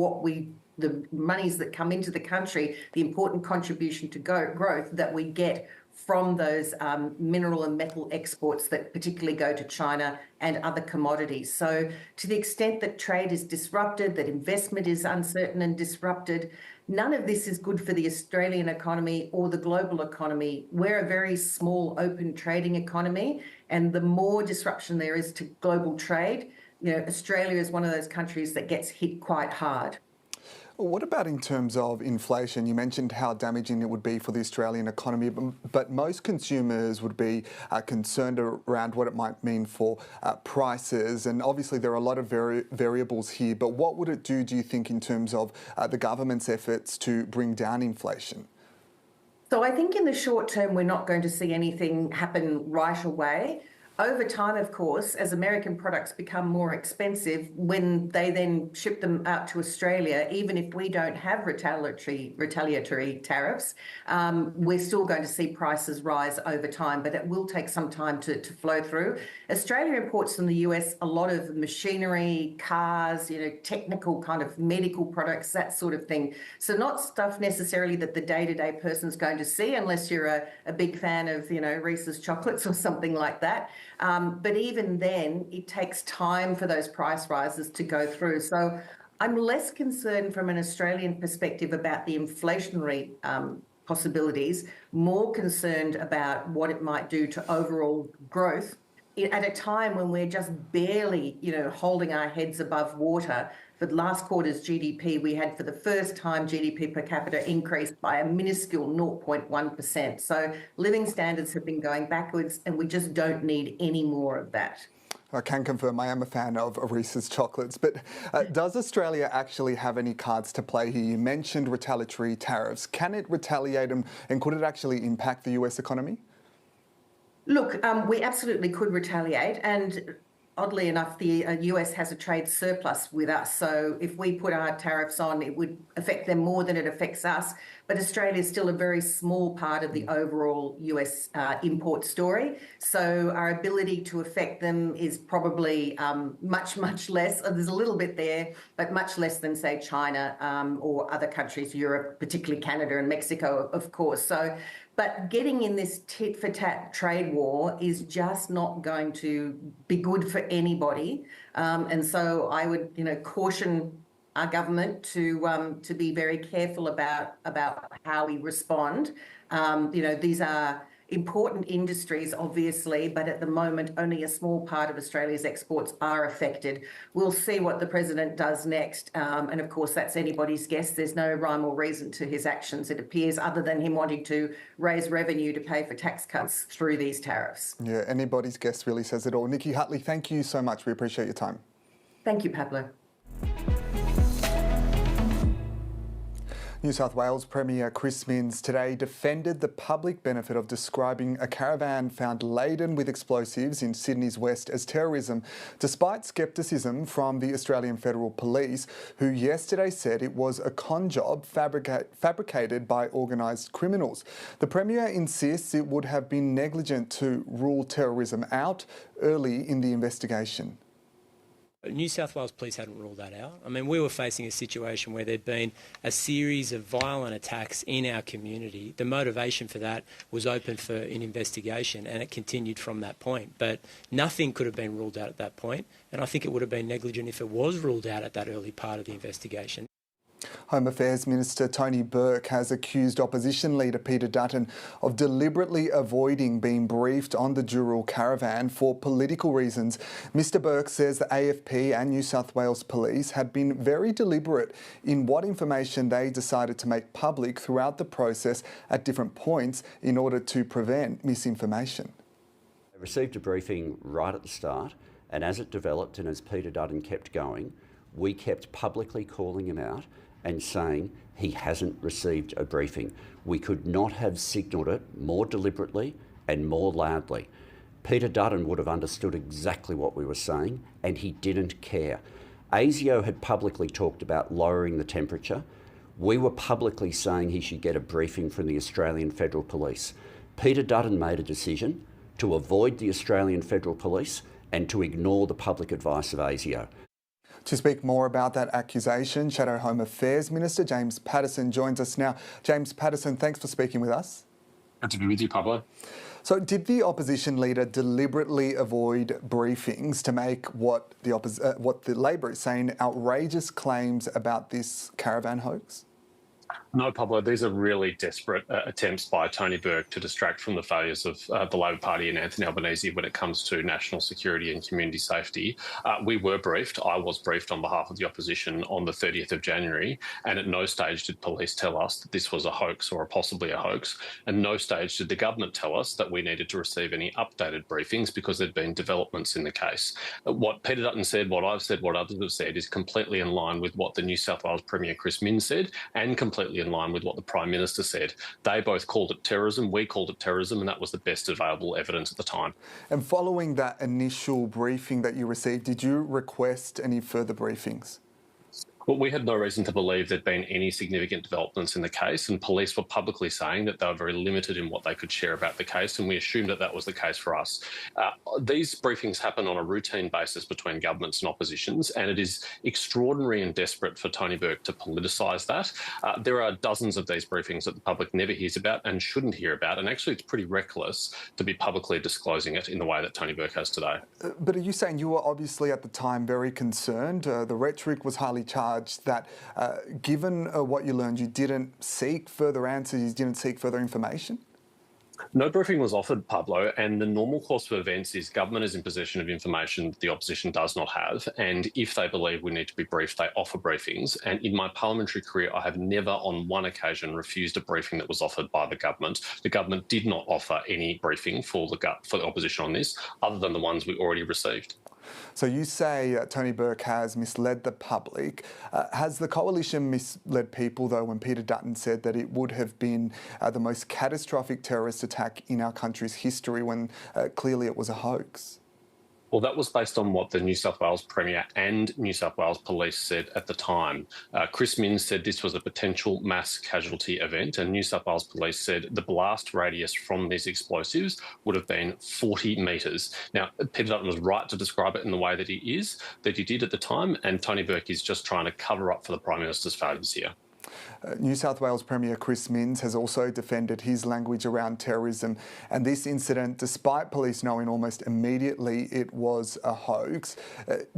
the monies that come into the country, the important contribution to growth that we get from those mineral and metal exports that particularly go to China and other commodities. So to the extent that trade is disrupted, that investment is uncertain and disrupted, none of this is good for the Australian economy or the global economy. We're a very small, open trading economy, and the more disruption there is to global trade, Australia is one of those countries that gets hit quite hard. What about in terms of inflation? You mentioned how damaging it would be for the Australian economy, but most consumers would be concerned around what it might mean for prices. And obviously there are a lot of variables here, but what would it do you think, in terms of the government's efforts to bring down inflation? So I think in the short term, we're not going to see anything happen right away. Over time, of course, as American products become more expensive, when they then ship them out to Australia, even if we don't have retaliatory tariffs, we're still going to see prices rise over time, but it will take some time to flow through. Australia imports from the US a lot of machinery, cars, technical kind of medical products, that sort of thing. So not stuff necessarily that the day-to-day person's going to see unless you're a big fan of, Reese's chocolates or something like that. But even then, it takes time for those price rises to go through. So I'm less concerned from an Australian perspective about the inflationary possibilities, more concerned about what it might do to overall growth at a time when we're just barely, holding our heads above water. For last quarter's GDP, we had for the first time GDP per capita increased by a minuscule 0.1%. So living standards have been going backwards, and we just don't need any more of that. I can confirm I am a fan of Reese's chocolates, but does Australia actually have any cards to play here? You mentioned retaliatory tariffs. Can it retaliate them, and could it actually impact the US economy? Look, we absolutely could retaliate, and oddly enough, the US has a trade surplus with us. So if we put our tariffs on, it would affect them more than it affects us. But Australia is still a very small part of the overall US import story. So our ability to affect them is probably much, much less. There's a little bit there, but much less than, say, China or other countries, Europe, particularly Canada and Mexico, of course. So, but getting in this tit-for-tat trade war is just not going to be good for anybody. And so I would, caution our government to be very careful about how we respond. These are important industries, obviously, but at the moment, only a small part of Australia's exports are affected. We'll see what the president does next. And of course, that's anybody's guess. There's no rhyme or reason to his actions, it appears, other than him wanting to raise revenue to pay for tax cuts through these tariffs. Yeah, anybody's guess really says it all. Nikki Hutley, thank you so much. We appreciate your time. Thank you, Pablo. New South Wales Premier Chris Minns today defended the public benefit of describing a caravan found laden with explosives in Sydney's west as terrorism, despite scepticism from the Australian Federal Police, who yesterday said it was a con job fabricated by organised criminals. The Premier insists it would have been negligent to rule terrorism out early in the investigation. New South Wales Police hadn't ruled that out. I mean, we were facing a situation where there'd been a series of violent attacks in our community. The motivation for that was open for an investigation, and it continued from that point. But nothing could have been ruled out at that point, and I think it would have been negligent if it was ruled out at that early part of the investigation. Home Affairs Minister Tony Burke has accused opposition leader Peter Dutton of deliberately avoiding being briefed on the Dural caravan for political reasons. Mr Burke says the AFP and New South Wales Police had been very deliberate in what information they decided to make public throughout the process at different points in order to prevent misinformation. They received a briefing right at the start, and as it developed and as Peter Dutton kept going, we kept publicly calling him out and saying he hasn't received a briefing. We could not have signalled it more deliberately and more loudly. Peter Dutton would have understood exactly what we were saying, and he didn't care. ASIO had publicly talked about lowering the temperature. We were publicly saying he should get a briefing from the Australian Federal Police. Peter Dutton made a decision to avoid the Australian Federal Police and to ignore the public advice of ASIO. To speak more about that accusation, Shadow Home Affairs Minister James Patterson joins us now. James Patterson, thanks for speaking with us. Good to be with you, Pablo. So did the opposition leader deliberately avoid briefings to make what the Labor is saying outrageous claims about this caravan hoax? No, Pablo, these are really desperate attempts by Tony Burke to distract from the failures of the Labor Party and Anthony Albanese when it comes to national security and community safety. We were briefed. I was briefed on behalf of the opposition on the 30th of January, and at no stage did police tell us that this was a hoax or possibly a hoax, and no stage did the government tell us that we needed to receive any updated briefings because there'd been developments in the case. What Peter Dutton said, what I've said, what others have said is completely in line with what the New South Wales Premier Chris Minns said, and completely in line with what the Prime Minister said. They both called it terrorism, we called it terrorism, and that was the best available evidence at the time. And following that initial briefing that you received, did you request any further briefings? Well, we had no reason to believe there'd been any significant developments in the case, and police were publicly saying that they were very limited in what they could share about the case, and we assumed that that was the case for us. These briefings happen on a routine basis between governments and oppositions, and it is extraordinary and desperate for Tony Burke to politicise that. There are dozens of these briefings that the public never hears about and shouldn't hear about, and actually it's pretty reckless to be publicly disclosing it in the way that Tony Burke has today. But are you saying you were obviously at the time very concerned? The rhetoric was highly charged that given what you learned, you didn't seek further answers, you didn't seek further information? No briefing was offered, Pablo, and the normal course of events is government is in possession of information that the opposition does not have, and if they believe we need to be briefed, they offer briefings. And in my parliamentary career, I have never on one occasion refused a briefing that was offered by the government. The government did not offer any briefing for the opposition on this, other than the ones we already received. So you say Tony Burke has misled the public. Has the coalition misled people, though, when Peter Dutton said that it would have been the most catastrophic terrorist attack in our country's history when clearly it was a hoax? Well, that was based on what the New South Wales Premier and New South Wales Police said at the time. Chris Minns said this was a potential mass casualty event, and New South Wales Police said the blast radius from these explosives would have been 40 metres. Now, Peter Dutton was right to describe it in the way that he did at the time, and Tony Burke is just trying to cover up for the Prime Minister's failures here. New South Wales Premier Chris Minns has also defended his language around terrorism and this incident, despite police knowing almost immediately it was a hoax.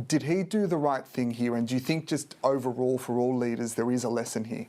Did he do the right thing here, and do you think just overall for all leaders there is a lesson here?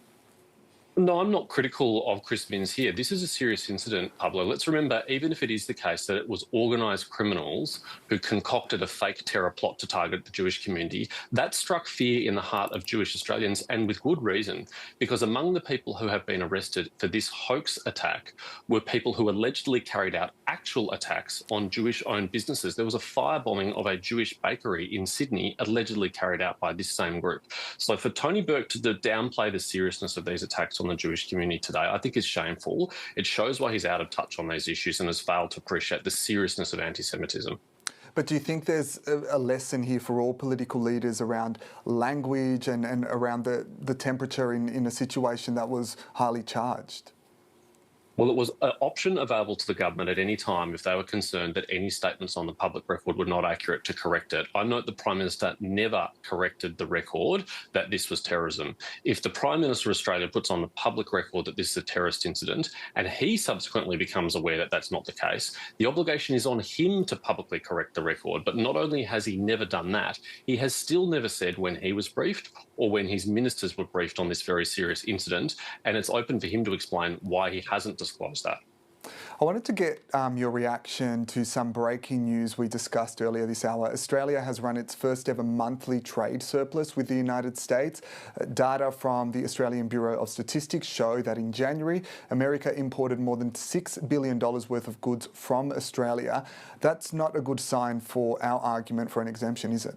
No, I'm not critical of Chris Minns here. This is a serious incident, Pablo. Let's remember, even if it is the case that it was organised criminals who concocted a fake terror plot to target the Jewish community, that struck fear in the heart of Jewish Australians, and with good reason, because among the people who have been arrested for this hoax attack were people who allegedly carried out actual attacks on Jewish-owned businesses. There was a firebombing of a Jewish bakery in Sydney, allegedly carried out by this same group. So for Tony Burke to downplay the seriousness of these attacks on the Jewish community today, I think is shameful. It shows why he's out of touch on these issues and has failed to appreciate the seriousness of anti-Semitism. But do you think there's a lesson here for all political leaders around language and around the temperature in a situation that was highly charged? Well, it was an option available to the government at any time if they were concerned that any statements on the public record were not accurate to correct it. I note the Prime Minister never corrected the record that this was terrorism. If the Prime Minister of Australia puts on the public record that this is a terrorist incident and he subsequently becomes aware that that's not the case, the obligation is on him to publicly correct the record. But not only has he never done that, he has still never said when he was briefed or when his ministers were briefed on this very serious incident, and it's open for him to explain why he hasn't disclose that. I wanted to get your reaction to some breaking news we discussed earlier this hour. Australia has run its first ever monthly trade surplus with the United States. Data from the Australian Bureau of Statistics show that in January, America imported more than $6 billion worth of goods from Australia. That's not a good sign for our argument for an exemption, is it?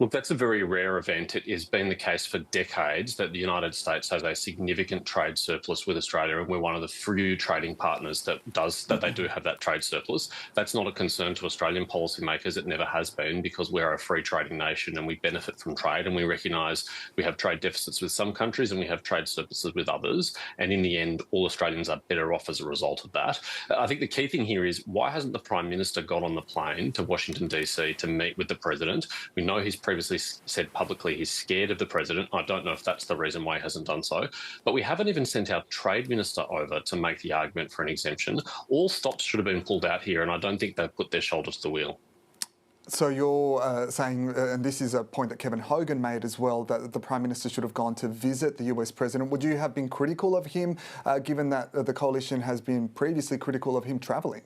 Look, that's a very rare event. It has been the case for decades that the United States has a significant trade surplus with Australia, and we're one of the few trading partners that they do have that trade surplus. That's not a concern to Australian policymakers. It never has been, because we're a free trading nation and we benefit from trade, and we recognise we have trade deficits with some countries and we have trade surpluses with others. And in the end, all Australians are better off as a result of that. I think the key thing here is, why hasn't the Prime Minister got on the plane to Washington, D.C. to meet with the President? We know he's previously said publicly he's scared of the President. I don't know if that's the reason why he hasn't done so. But we haven't even sent our Trade Minister over to make the argument for an exemption. All stops should have been pulled out here, and I don't think they've put their shoulder to the wheel. So you're saying, and this is a point that Kevin Hogan made as well, that the Prime Minister should have gone to visit the US President. Would you have been critical of him, given that the Coalition has been previously critical of him travelling?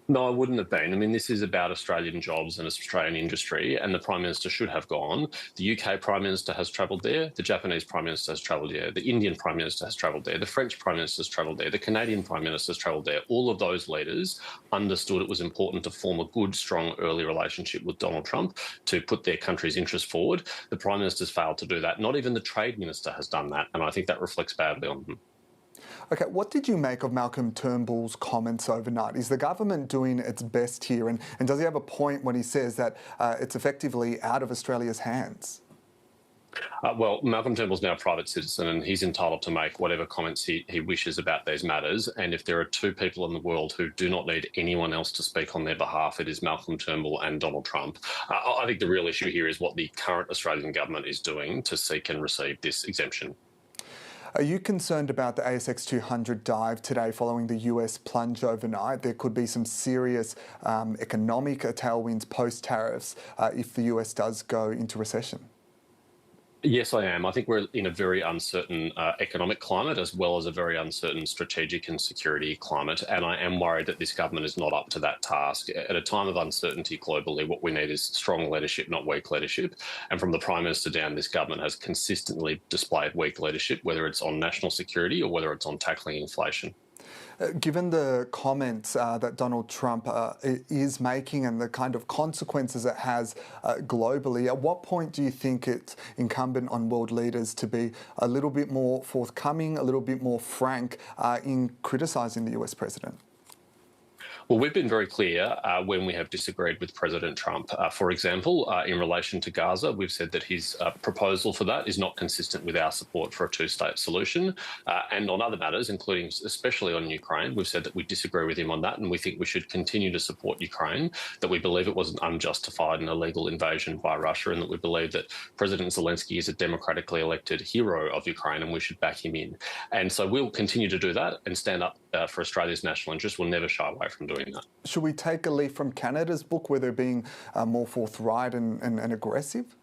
No, I wouldn't have been. I mean, this is about Australian jobs and Australian industry, and the Prime Minister should have gone. The UK Prime Minister has travelled there. The Japanese Prime Minister has travelled there. The Indian Prime Minister has travelled there. The French Prime Minister has travelled there. The Canadian Prime Minister has travelled there. All of those leaders understood it was important to form a good, strong, early relationship with Donald Trump to put their country's interests forward. The Prime Minister's failed to do that. Not even the Trade Minister has done that, and I think that reflects badly on them. Okay, what did you make of Malcolm Turnbull's comments overnight? Is the government doing its best here? And does he have a point when he says that it's effectively out of Australia's hands? Well, Malcolm Turnbull's now a private citizen, and he's entitled to make whatever comments he wishes about these matters. And if there are two people in the world who do not need anyone else to speak on their behalf, it is Malcolm Turnbull and Donald Trump. I think the real issue here is what the current Australian government is doing to seek and receive this exemption. Are you concerned about the ASX 200 dive today following the US plunge overnight? There could be some serious economic tailwinds post-tariffs if the US does go into recession. Yes, I am. I think we're in a very uncertain economic climate, as well as a very uncertain strategic and security climate. And I am worried that this government is not up to that task. At a time of uncertainty globally, what we need is strong leadership, not weak leadership. And from the Prime Minister down, this government has consistently displayed weak leadership, whether it's on national security or whether it's on tackling inflation. Given the comments that Donald Trump is making and the kind of consequences it has globally, at what point do you think it's incumbent on world leaders to be a little bit more forthcoming, a little bit more frank in criticising the US president? Well, we've been very clear when we have disagreed with President Trump. For example, in relation to Gaza, we've said that his proposal for that is not consistent with our support for a two-state solution. And on other matters, including especially on Ukraine, we've said that we disagree with him on that, and we think we should continue to support Ukraine, that we believe it was an unjustified and illegal invasion by Russia, and that we believe that President Zelensky is a democratically elected hero of Ukraine and we should back him in. And so we'll continue to do that and stand up for Australia's national interest. We'll never shy away from doing that. Should we take a leaf from Canada's book where they're being more forthright and aggressive?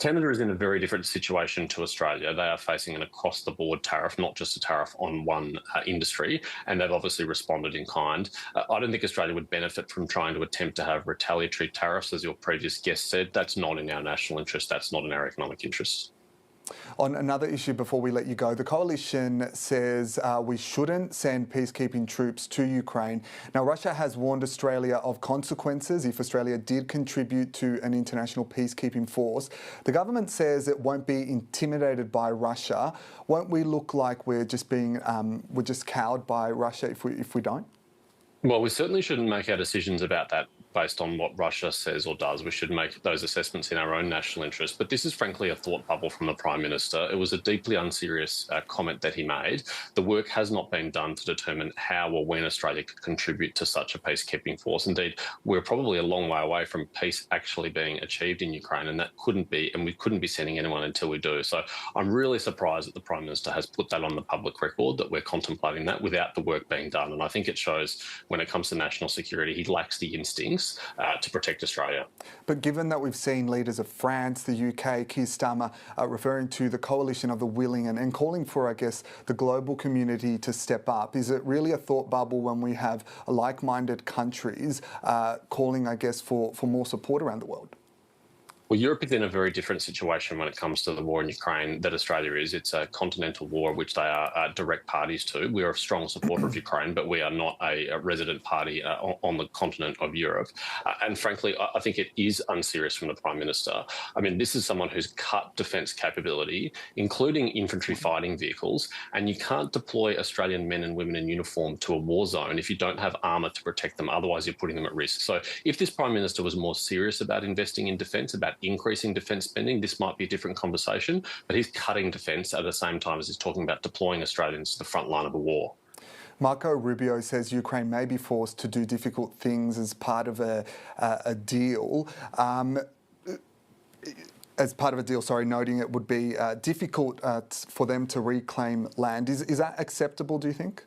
Canada is in a very different situation to Australia. They are facing an across-the-board tariff, not just a tariff on one industry, and they've obviously responded in kind. I don't think Australia would benefit from trying to attempt to have retaliatory tariffs, as your previous guest said. That's not in our national interest. That's not in our economic interests. On another issue before we let you go, the coalition says we shouldn't send peacekeeping troops to Ukraine. Now, Russia has warned Australia of consequences if Australia did contribute to an international peacekeeping force. The government says it won't be intimidated by Russia. Won't we look like we're just cowed by Russia if we don't? Well, we certainly shouldn't make our decisions about that based on what Russia says or does. We should make those assessments in our own national interest. But this is frankly a thought bubble from the Prime Minister. It was a deeply unserious comment that he made. The work has not been done to determine how or when Australia could contribute to such a peacekeeping force. Indeed, we're probably a long way away from peace actually being achieved in Ukraine, and that couldn't be, and we couldn't be sending anyone until we do. So I'm really surprised that the Prime Minister has put that on the public record, that we're contemplating that without the work being done. And I think it shows when it comes to national security, he lacks the instincts to protect Australia. But given that we've seen leaders of France, the UK, Keir Starmer referring to the coalition of the willing and calling for, I guess, the global community to step up, is it really a thought bubble when we have like-minded countries calling, I guess, for more support around the world? Well, Europe is in a very different situation when it comes to the war in Ukraine that Australia is. It's a continental war which they are direct parties to. We are a strong supporter of Ukraine, but we are not a resident party on the continent of Europe. And frankly, I think it is unserious from the Prime Minister. I mean, this is someone who's cut defence capability, including infantry fighting vehicles, and you can't deploy Australian men and women in uniform to a war zone if you don't have armour to protect them. Otherwise, you're putting them at risk. So if this Prime Minister was more serious about investing in defence, about increasing defence spending, this might be a different conversation, but he's cutting defence at the same time as he's talking about deploying Australians to the front line of a war. Marco Rubio says Ukraine may be forced to do difficult things as part of a deal. Noting it would be difficult for them to reclaim land. Is that acceptable, do you think?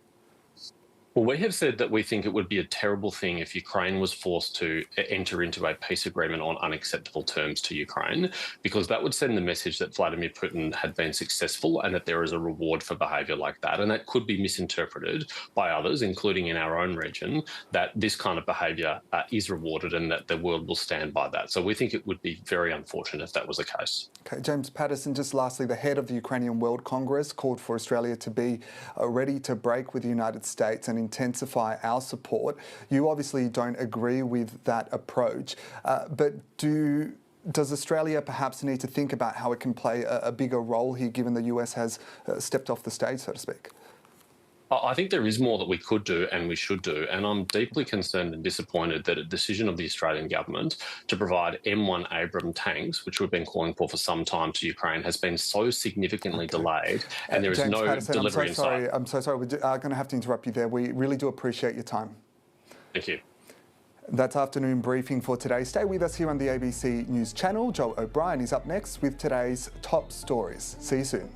Well, we have said that we think it would be a terrible thing if Ukraine was forced to enter into a peace agreement on unacceptable terms to Ukraine, because that would send the message that Vladimir Putin had been successful and that there is a reward for behaviour like that. And that could be misinterpreted by others, including in our own region, that this kind of behaviour is rewarded and that the world will stand by that. So we think it would be very unfortunate if that was the case. Okay, James Patterson, just lastly, the head of the Ukrainian World Congress called for Australia to be ready to break with the United States and intensify our support. You obviously don't agree with that approach, but does Australia perhaps need to think about how it can play a bigger role here, given the US has stepped off the stage, so to speak? I think there is more that we could do and we should do, and I'm deeply concerned and disappointed that a decision of the Australian government to provide M1 Abrams tanks, which we've been calling for some time to Ukraine, has been so significantly delayed, and there is James no Patterson, delivery in sight. I'm so sorry. We're going to have to interrupt you there. We really do appreciate your time. Thank you. That's afternoon briefing for today. Stay with us here on the ABC News channel. Joel O'Brien is up next with today's top stories. See you soon.